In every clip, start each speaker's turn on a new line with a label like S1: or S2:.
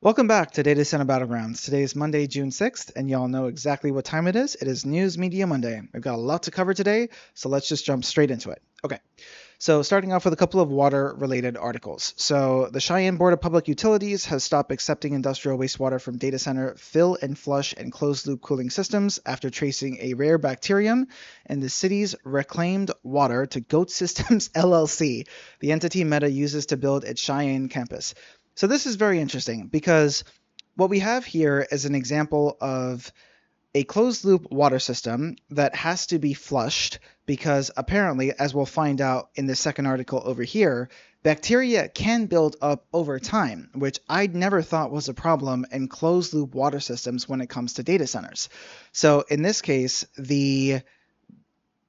S1: Welcome back to Data Center Battlegrounds. Today is Monday, June 6th, and y'all know exactly what time it is. It is News Media Monday. We've got a lot to cover today, so let's just jump straight into it. Okay, so starting off with a couple of water-related articles. So the Cheyenne Board of Public Utilities has stopped accepting industrial wastewater from data center fill and flush and closed-loop cooling systems after tracing a rare bacterium in the city's reclaimed water to Goat Systems LLC, the entity Meta uses to build its Cheyenne campus. So this is very interesting because what we have here is an example of a closed loop water system that has to be flushed because apparently, as we'll find out in the second article over here, bacteria can build up over time, which I'd never thought was a problem in closed loop water systems when it comes to data centers. So in this case, the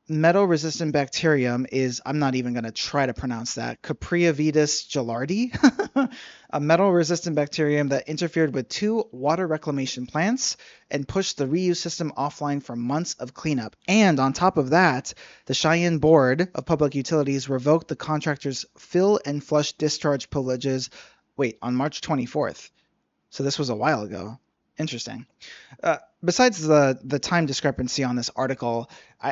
S1: metal-resistant bacterium is, I'm not even going to try to pronounce that, Capreavitis gilardi, a metal-resistant bacterium that interfered with two water reclamation plants and pushed the reuse system offline for months of cleanup. And on top of that, the Cheyenne Board of Public Utilities revoked the contractor's fill and flush discharge privileges, on March 24th. So this was a while ago. Interesting. Besides the time discrepancy on this article,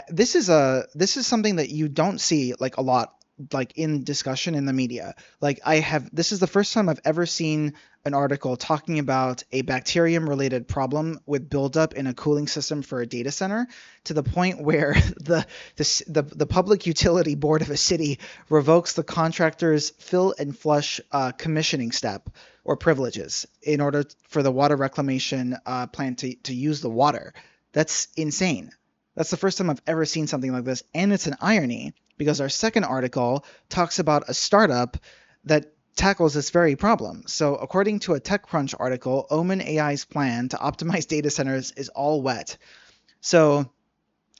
S1: this is something that you don't see like a lot like in discussion in the media. This is the first time I've ever seen an article talking about a bacterium related problem with buildup in a cooling system for a data center to the point where the public utility board of a city revokes the contractor's fill and flush commissioning step or privileges in order for the water reclamation plant to use the water. That's insane. That's the first time I've ever seen something like this, and it's an irony because our second article talks about a startup that tackles this very problem. So according to a TechCrunch article, Omen AI's plan to optimize data centers is all wet. So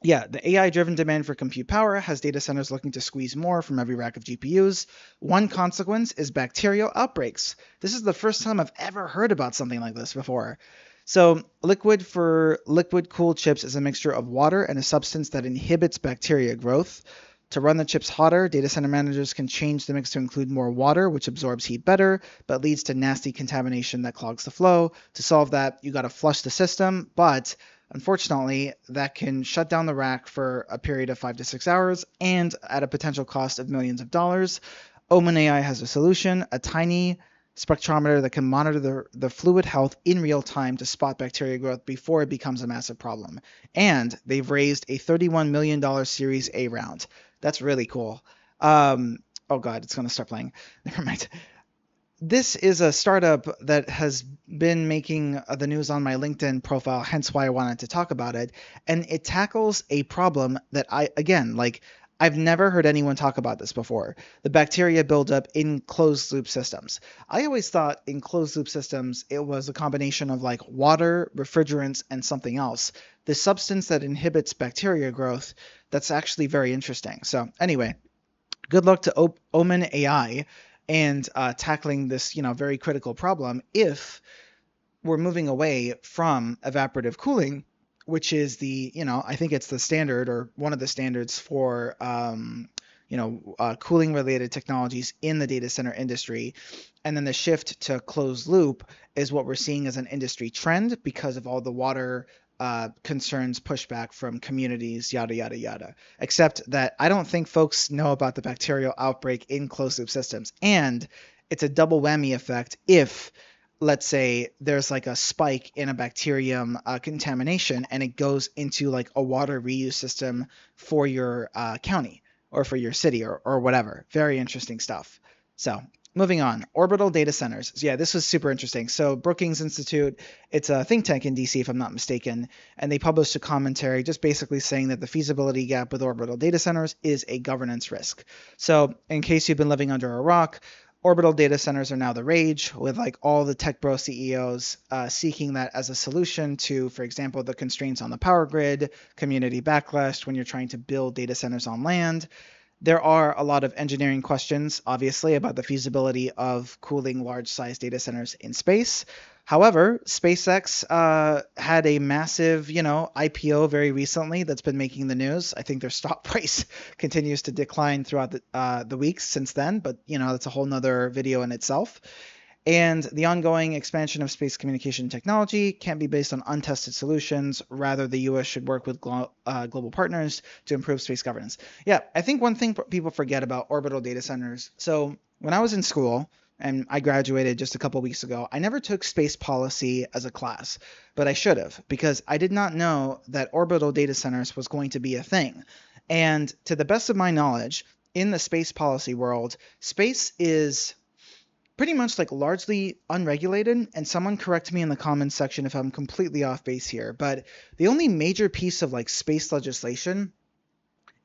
S1: yeah, the AI-driven demand for compute power has data centers looking to squeeze more from every rack of GPUs. One consequence is bacterial outbreaks. This is the first time I've ever heard about something like this before. So liquid-cooled chips is a mixture of water and a substance that inhibits bacteria growth. To run the chips hotter, data center managers can change the mix to include more water, which absorbs heat better, but leads to nasty contamination that clogs the flow. To solve that, you got to flush the system, but unfortunately, that can shut down the rack for a period of 5 to 6 hours and at a potential cost of millions of dollars. OpenAI has a solution, a tiny spectrometer that can monitor the fluid health in real time to spot bacteria growth before it becomes a massive problem. And they've raised a $31 million Series A round. That's really cool. Oh God, it's going to start playing. Never mind. This is a startup that has been making the news on my LinkedIn profile, hence why I wanted to talk about it. And it tackles a problem that I've never heard anyone talk about this before. The bacteria buildup in closed loop systems. I always thought in closed loop systems, it was a combination of like water, refrigerants, and something else. The substance that inhibits bacteria growth, that's actually very interesting. So anyway, good luck to Omen AI and tackling this, very critical problem if we're moving away from evaporative cooling, which is I think it's the standard or one of the standards for, cooling related technologies in the data center industry. And then the shift to closed loop is what we're seeing as an industry trend because of all the water concerns, pushback from communities, yada, yada, yada. Except that I don't think folks know about the bacterial outbreak in closed loop systems. And it's a double whammy effect if, let's say, there's like a spike in a bacterium contamination and it goes into like a water reuse system for your county or for your city or whatever. Very interesting stuff. So moving on, orbital data centers. So yeah, this was super interesting. So Brookings Institute, it's a think tank in DC, if I'm not mistaken, and they published a commentary just basically saying that the feasibility gap with orbital data centers is a governance risk. So in case you've been living under a rock, orbital data centers are now the rage, with like all the tech bro CEOs seeking that as a solution to, for example, the constraints on the power grid, community backlash when you're trying to build data centers on land. There are a lot of engineering questions, obviously, about the feasibility of cooling large-sized data centers in space. However, SpaceX had a massive, IPO very recently that's been making the news. I think their stock price continues to decline throughout the weeks since then, but that's a whole nother video in itself. And the ongoing expansion of space communication technology can't be based on untested solutions. Rather, the U.S. should work with global partners to improve space governance. Yeah, I think one thing people forget about orbital data centers. So when I was in school, and I graduated just a couple weeks ago, I never took space policy as a class, but I should have, because I did not know that orbital data centers was going to be a thing. And to the best of my knowledge, in the space policy world, space is pretty much like largely unregulated, and someone correct me in the comments section if I'm completely off base here, but the only major piece of like space legislation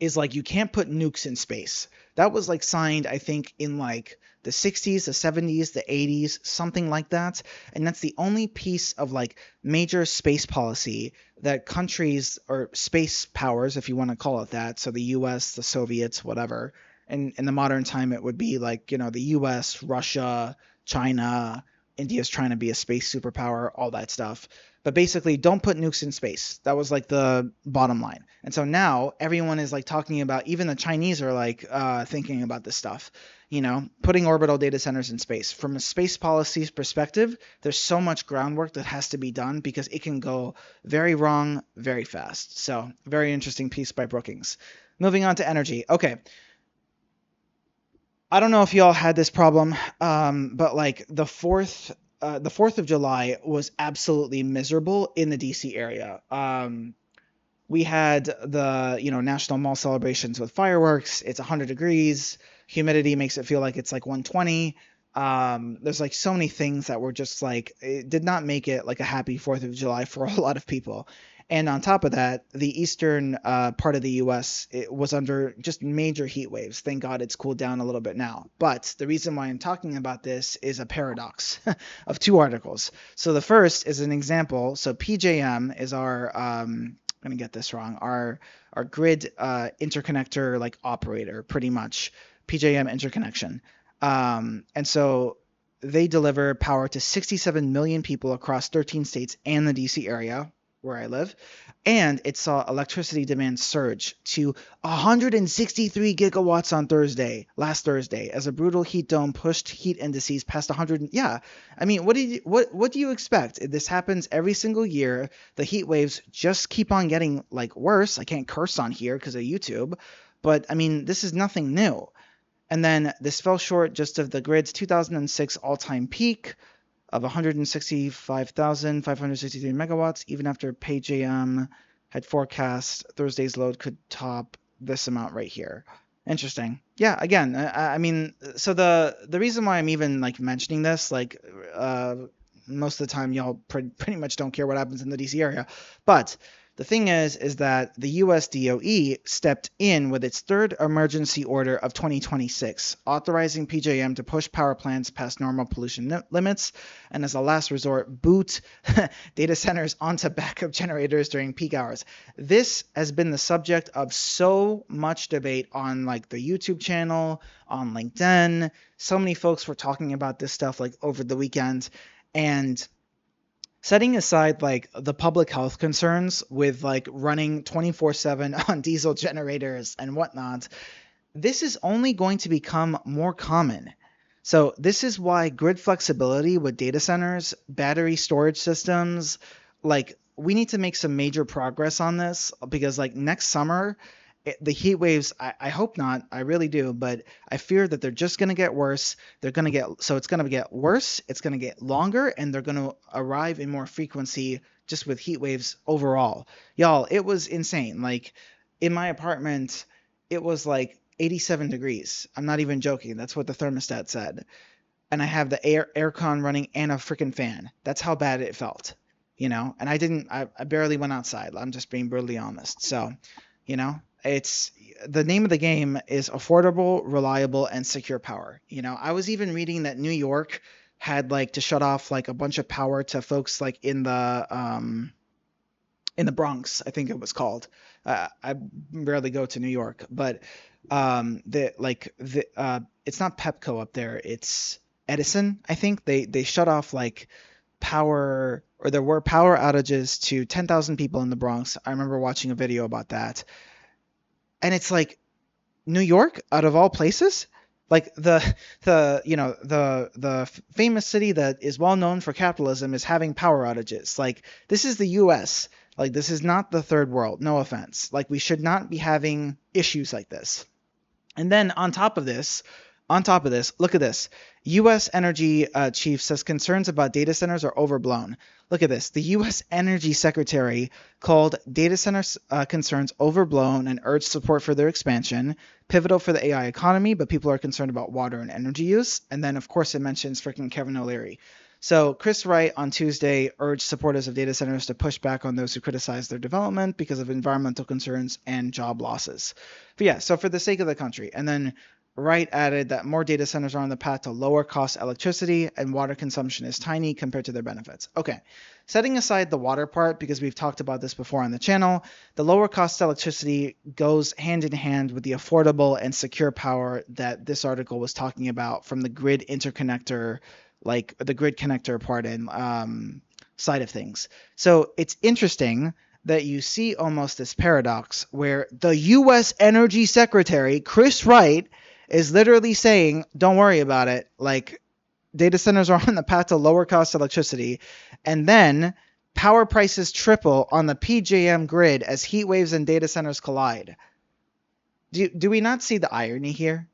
S1: is like you can't put nukes in space. That was like signed, I think, in like the 60s, the 70s, the 80s, something like that. And that's the only piece of like major space policy that countries or space powers, if you want to call it that, so the US, the Soviets, whatever. And in the modern time, it would be like, the US, Russia, China, India's trying to be a space superpower, all that stuff. But basically, don't put nukes in space. That was like the bottom line. And so now everyone is like talking about, even the Chinese are like thinking about this stuff, putting orbital data centers in space. From a space policy perspective, there's so much groundwork that has to be done because it can go very wrong very fast. So very interesting piece by Brookings. Moving on to energy. Okay. I don't know if y'all had this problem, but like the 4th of July was absolutely miserable in the DC area. We had the National Mall celebrations with fireworks. It's 100 degrees. Humidity makes it feel like it's like 120. There's like so many things that were just like, it did not make it like a happy 4th of July for a lot of people. And on top of that, the eastern part of the U.S. it was under just major heat waves. Thank God it's cooled down a little bit now. But the reason why I'm talking about this is a paradox of two articles. So the first is an example. So PJM is our I'm gonna get this wrong. Our grid interconnector like operator, pretty much PJM interconnection. And so they deliver power to 67 million people across 13 states and the DC area, where I live, and it saw electricity demand surge to 163 gigawatts on last Thursday, as a brutal heat dome pushed heat indices past 100. Yeah, I mean, what do you expect? This happens every single year. The heat waves just keep on getting like worse. I can't curse on here because of YouTube, but I mean, this is nothing new. And then this fell short just of the grid's 2006 all-time peak of 165,563 megawatts, even after PJM had forecast Thursday's load could top this amount right here. Interesting. Yeah, again, I mean, so the reason why I'm even like mentioning this, like most of the time y'all pretty much don't care what happens in the DC area, but the thing is that the US DOE stepped in with its third emergency order of 2026, authorizing PJM to push power plants past normal pollution limits, and as a last resort, boot data centers onto backup generators during peak hours. This has been the subject of so much debate on like the YouTube channel, on LinkedIn. So many folks were talking about this stuff like over the weekend, and setting aside like the public health concerns with like running 24/7 on diesel generators and whatnot, this is only going to become more common. So this is why grid flexibility with data centers, battery storage systems, like we need to make some major progress on this, because like next summer, the heat waves, I hope not, I really do, but I fear that they're just going to get worse. It's going to get worse, it's going to get longer, and they're going to arrive in more frequency just with heat waves overall. Y'all, it was insane. Like in my apartment, it was like 87 degrees. I'm not even joking. That's what the thermostat said. And I have the aircon running and a freaking fan. That's how bad it felt, and I barely went outside. I'm just being brutally honest. So, it's the name of the game is affordable, reliable, and secure power. I was even reading that New York had like to shut off like a bunch of power to folks like in the Bronx, I think it was called. I rarely go to New York, but it's not Pepco up there. It's Edison, I think. They shut off like power, or there were power outages to 10,000 people in the Bronx. I remember watching a video about that. And it's like, New York, out of all places, Like the famous city that is well known for capitalism is having power outages. Like, this is the US. Like, this is not the third world. No offense. Like, we should not be having issues like this. And then on top of this, look at this. U.S. Energy Chief says concerns about data centers are overblown. Look at this. The U.S. Energy Secretary called data center concerns overblown and urged support for their expansion, pivotal for the AI economy, but people are concerned about water and energy use. And then, of course, it mentions freaking Kevin O'Leary. So Chris Wright on Tuesday urged supporters of data centers to push back on those who criticize their development because of environmental concerns and job losses. But yeah, so for the sake of the country. And then Wright added that more data centers are on the path to lower cost electricity and water consumption is tiny compared to their benefits. Okay, setting aside the water part, because we've talked about this before on the channel, the lower cost electricity goes hand in hand with the affordable and secure power that this article was talking about from the grid interconnector, like the grid connector part and side of things. So it's interesting that you see almost this paradox where the U.S. Energy Secretary, Chris Wright, is literally saying, don't worry about it. Like, data centers are on the path to lower cost electricity. And then power prices triple on the PJM grid as heat waves and data centers collide. Do we not see the irony here?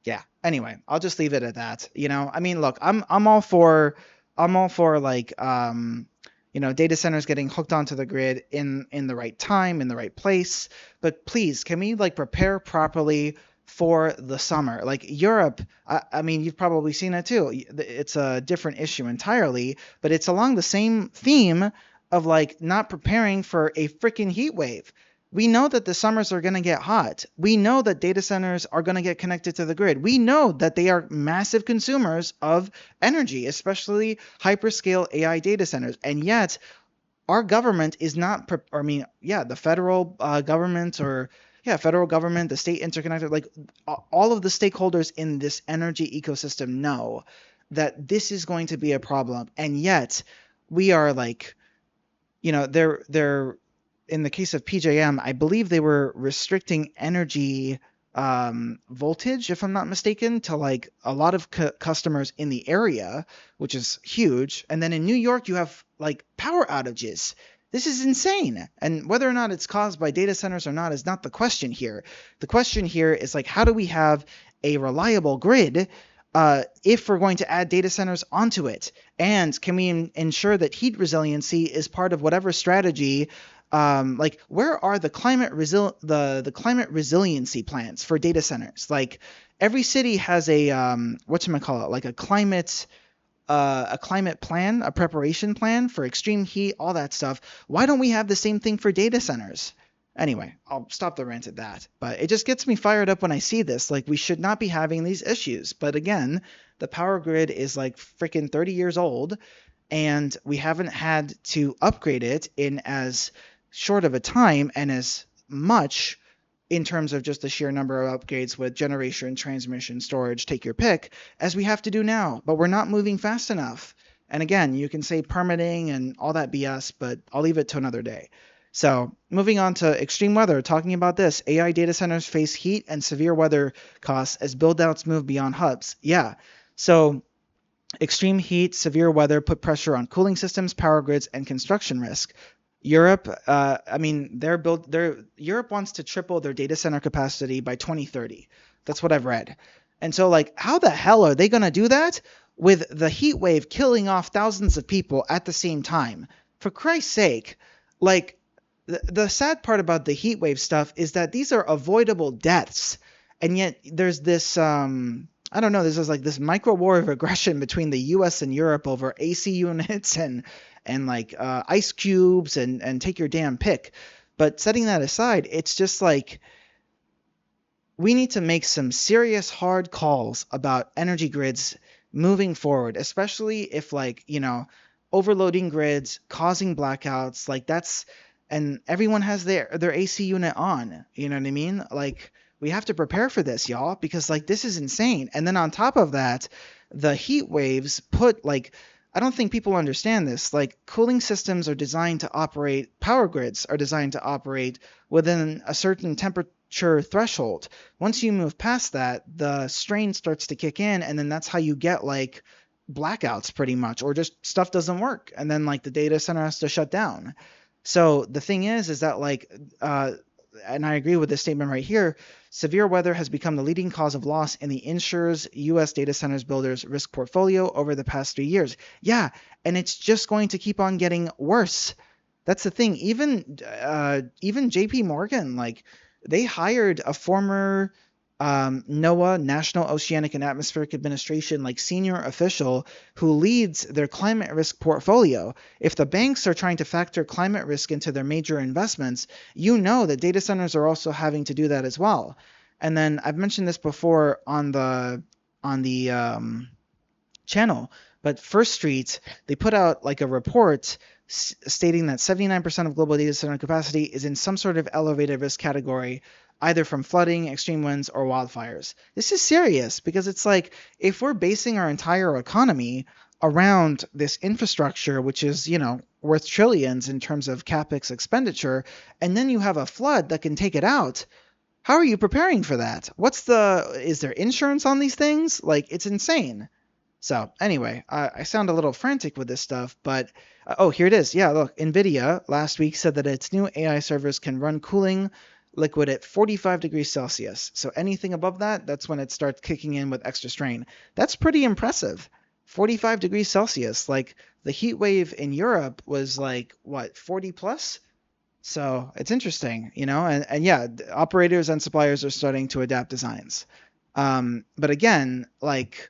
S1: Yeah. Anyway, I'll just leave it at that. I mean, look, I'm all for like data centers getting hooked onto the grid in the right time, in the right place. But please, can we like prepare properly for the summer? Like Europe, I mean, you've probably seen it too. It's a different issue entirely, but it's along the same theme of like not preparing for a freaking heat wave. We know that the summers are going to get hot. We know that data centers are going to get connected to the grid. We know that they are massive consumers of energy, especially hyperscale AI data centers. And yet our government is not, the federal government federal government, the state interconnected, like all of the stakeholders in this energy ecosystem know that this is going to be a problem. And yet we are like, they're in the case of PJM, I believe they were restricting energy voltage, if I'm not mistaken, to like a lot of customers in the area, which is huge. And then in New York, you have like power outages. This is insane. And whether or not it's caused by data centers or not is not the question here. The question here is like, how do we have a reliable grid if we're going to add data centers onto it? And can we ensure that heat resiliency is part of whatever strategy? Like, where are the climate resiliency plans for data centers? Like, every city has a whatchamacallit, like a climate plan, a preparation plan for extreme heat, all that stuff. Why don't we have the same thing for data centers? Anyway, I'll stop the rant at that. But it just gets me fired up when I see this. Like, we should not be having these issues. But again, the power grid is like freaking 30 years old, and we haven't had to upgrade it in as short of a time and as much in terms of just the sheer number of upgrades with generation, transmission, storage, take your pick, as we have to do now. But we're not moving fast enough. And again, you can say permitting and all that BS, but I'll leave it to another day. So moving on to extreme weather, talking about this, AI data centers face heat and severe weather costs as build-outs move beyond hubs. Yeah, so extreme heat, severe weather put pressure on cooling systems, power grids, and construction risk. Europe, Europe wants to triple their data center capacity by 2030. That's what I've read. And so, like, how the hell are they going to do that with the heat wave killing off thousands of people at the same time? For Christ's sake, like, the sad part about the heat wave stuff is that these are avoidable deaths. And yet there's this, I don't know, there's like this micro war of aggression between the US and Europe over AC units and like ice cubes and take your damn pick. But setting that aside, it's just like we need to make some serious hard calls about energy grids moving forward, especially if like, overloading grids, causing blackouts, like that's, and everyone has their AC unit on, you know what I mean? Like, we have to prepare for this, y'all, because like this is insane. And then on top of that, the heat waves put like, I don't think people understand this. Like, cooling systems are designed to operate, power grids are designed to operate within a certain temperature mature threshold. Once you move past that, the strain starts to kick in, and then that's how you get like blackouts pretty much, or just stuff doesn't work, and then like the data center has to shut down. So the thing is that like and I agree with this statement right here, severe weather has become the leading cause of loss in the insurers US data centers builders risk portfolio over the past 3 years. Yeah, and it's just going to keep on getting worse. That's the thing. Even JP Morgan, like they hired a former NOAA, National Oceanic and Atmospheric Administration, like senior official who leads their climate risk portfolio. If the banks are trying to factor climate risk into their major investments, you know that data centers are also having to do that as well. And then I've mentioned this before on the channel, but First Street, they put out like a report stating that 79% of global data center capacity is in some sort of elevated risk category, either from flooding, extreme winds, or wildfires. This is serious because it's like if we're basing our entire economy around this infrastructure, which is, worth trillions in terms of CapEx expenditure, and then you have a flood that can take it out, how are you preparing for that? Is there insurance on these things? Like, it's insane. So anyway, I sound a little frantic with this stuff, but oh, here it is. Yeah, look, NVIDIA last week said that its new AI servers can run cooling liquid at 45 degrees Celsius. So anything above that, that's when it starts kicking in with extra strain. That's pretty impressive. 45 degrees Celsius. Like the heat wave in Europe was like, what, 40 plus? So it's interesting, and yeah, operators and suppliers are starting to adapt designs. But again, like,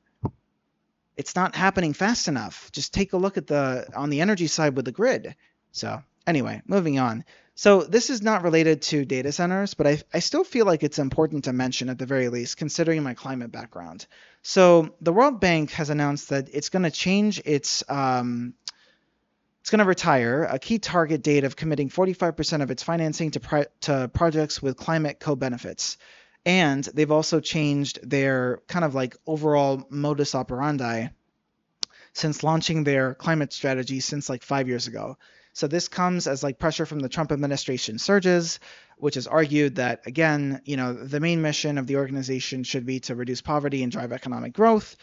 S1: it's not happening fast enough. Just take a look at on the energy side with the grid. So anyway, moving on. So this is not related to data centers, but I still feel like it's important to mention at the very least, considering my climate background. So the World Bank has announced that it's going to change it's going to retire a key target date of committing 45% of its financing to projects with climate co-benefits. And they've also changed their kind of like overall modus operandi since launching their climate strategy since like 5 years ago. So this comes as like pressure from the Trump administration surges, which has argued that, again, the main mission of the organization should be to reduce poverty and drive economic growth.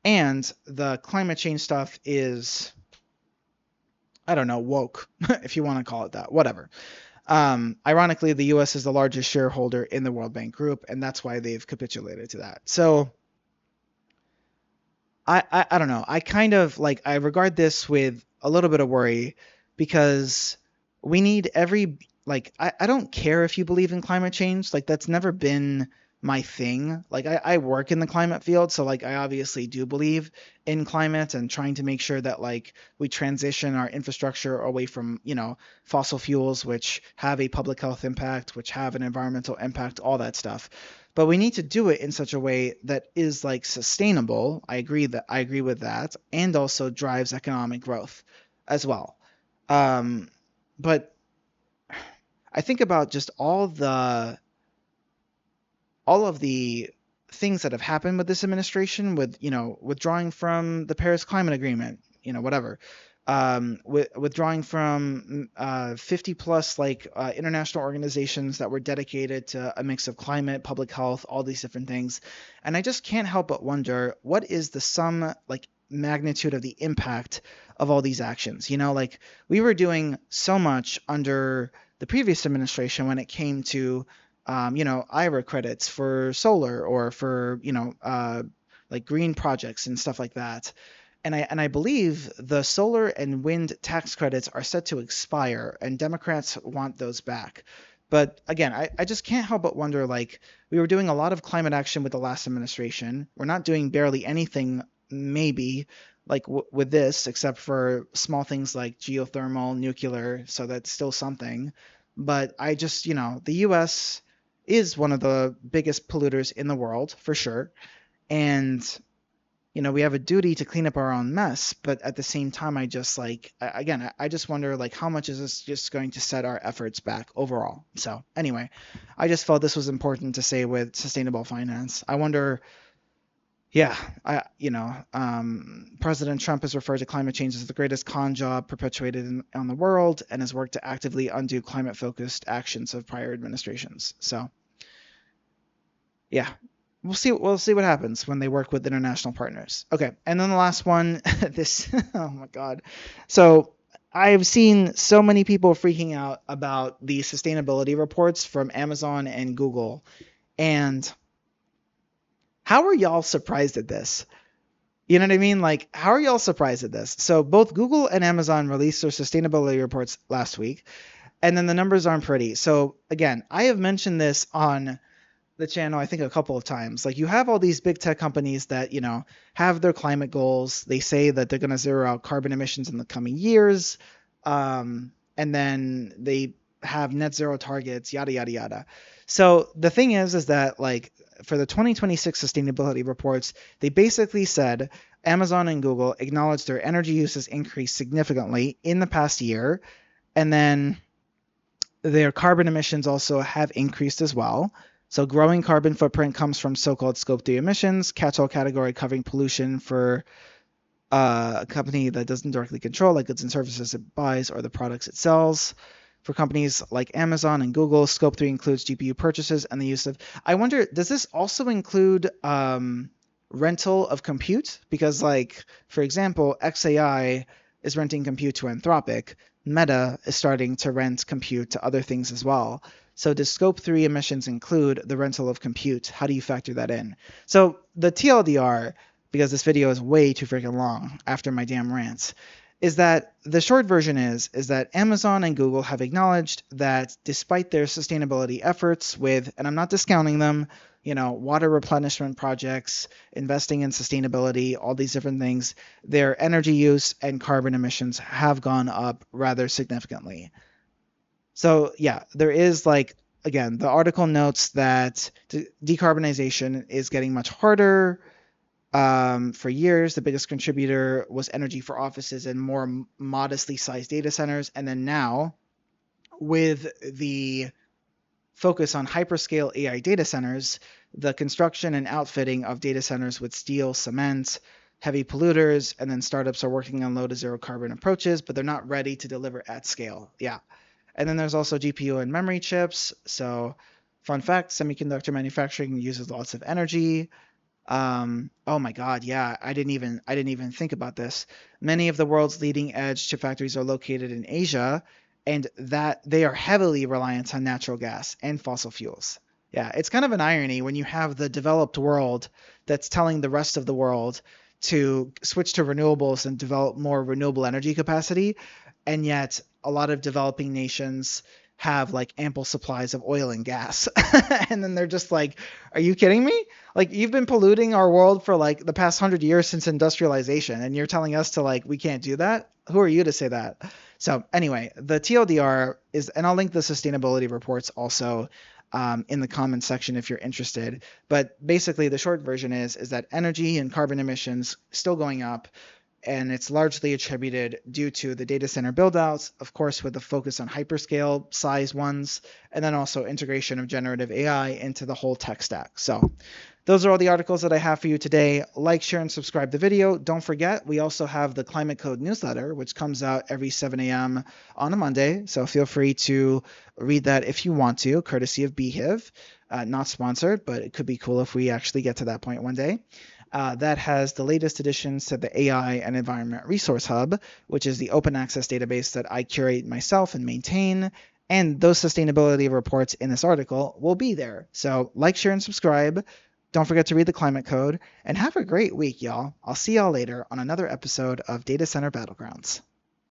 S1: And the climate change stuff is, I don't know, woke, if you want to call it that, whatever. Ironically, the U.S. is the largest shareholder in the World Bank Group, and that's why they've capitulated to that. So I don't know. I kind of like, I regard this with a little bit of worry because we need I don't care if you believe in climate change. Like, that's never been my thing. Like, I work in the climate field, so like I obviously do believe in climate and trying to make sure that like we transition our infrastructure away from, fossil fuels, which have a public health impact, which have an environmental impact, all that stuff. But we need to do it in such a way that is like sustainable. I agree with that, and also drives economic growth as well. But I think about just all of the things that have happened with this administration, with withdrawing from the Paris Climate Agreement, whatever, withdrawing from 50 plus international organizations that were dedicated to a mix of climate, public health, all these different things, and I just can't help but wonder what is the sum magnitude of the impact of all these actions. Like we were doing so much under the previous administration when it came to IRA credits for solar or for, like green projects and stuff like that. And I believe the solar and wind tax credits are set to expire, and Democrats want those back. But again, I just can't help but wonder, like, we were doing a lot of climate action with the last administration. We're not doing barely anything, maybe, like with this, except for small things like geothermal, nuclear, so that's still something. But I just, the U.S. is one of the biggest polluters in the world, for sure. And, we have a duty to clean up our own mess. But at the same time, I just I just wonder, like, how much is this just going to set our efforts back overall? So anyway, I just felt this was important to say with sustainable finance. I wonder, yeah, President Trump has referred to climate change as the greatest con job perpetuated on the world and has worked to actively undo climate-focused actions of prior administrations. So yeah, we'll see what happens when they work with international partners. Okay, and then the last one, this oh my god. So I've seen so many people freaking out about the sustainability reports from Amazon and Google. And how are y'all surprised at this? You know what I mean? Like, how are y'all surprised at this? So both Google and Amazon released their sustainability reports last week, and then the numbers aren't pretty. So again, I have mentioned this on the channel, I think, a couple of times. Like, you have all these big tech companies that, have their climate goals. They say that they're going to zero out carbon emissions in the coming years. And then they have net zero targets, yada, yada, yada. So the thing is that, like, for the 2026 sustainability reports, they basically said Amazon and Google acknowledged their energy use has increased significantly in the past year. And then their carbon emissions also have increased as well. So growing carbon footprint comes from so-called Scope 3 emissions, catch-all category covering pollution for a company that doesn't directly control, like goods and services it buys or the products it sells. For companies like Amazon and Google, Scope 3 includes GPU purchases and the use of... I wonder, does this also include rental of compute? Because, like, for example, XAI is renting compute to Anthropic. Meta is starting to rent compute to other things as well. So does Scope 3 emissions include the rental of compute? How do you factor that in? So the TLDR, because this video is way too freaking long after my damn rants, is that the short version is that Amazon and Google have acknowledged that despite their sustainability efforts with, and I'm not discounting them, water replenishment projects, investing in sustainability, all these different things, their energy use and carbon emissions have gone up rather significantly. So yeah, there is, like, again, the article notes that decarbonization is getting much harder. For years, the biggest contributor was energy for offices and more modestly sized data centers. And then now, with the focus on hyperscale AI data centers, the construction and outfitting of data centers with steel, cement, heavy polluters, and then startups are working on low to zero carbon approaches, but they're not ready to deliver at scale. Yeah. And then there's also GPU and memory chips. So, fun fact, semiconductor manufacturing uses lots of energy. Oh my God, yeah, I didn't even think about this. Many of the world's leading edge chip factories are located in Asia, and that they are heavily reliant on natural gas and fossil fuels. Yeah, it's kind of an irony when you have the developed world that's telling the rest of the world to switch to renewables and develop more renewable energy capacity, and yet a lot of developing nations have, like, ample supplies of oil and gas. And then they're just like, are you kidding me? Like, you've been polluting our world for, like, the past 100 years since industrialization, and you're telling us to, like, we can't do that? Who are you to say that? So anyway, the TLDR is, and I'll link the sustainability reports also in the comments section if you're interested. But basically the short version is that energy and carbon emissions still going up, and it's largely attributed due to the data center buildouts, of course, with a focus on hyperscale size ones, and then also integration of generative AI into the whole tech stack. So those are all the articles that I have for you today. Like, share, and subscribe to the video. Don't forget, we also have the Climate Code newsletter, which comes out every 7 a.m. on a Monday. So feel free to read that if you want to, courtesy of BHIV. Not sponsored, but it could be cool if we actually get to that point one day. That has the latest additions to the AI and Environment Resource Hub, which is the open access database that I curate myself and maintain. And those sustainability reports in this article will be there. So like, share, and subscribe. Don't forget to read the Climate Code, and have a great week, y'all. I'll see y'all later on another episode of Data Center Battlegrounds.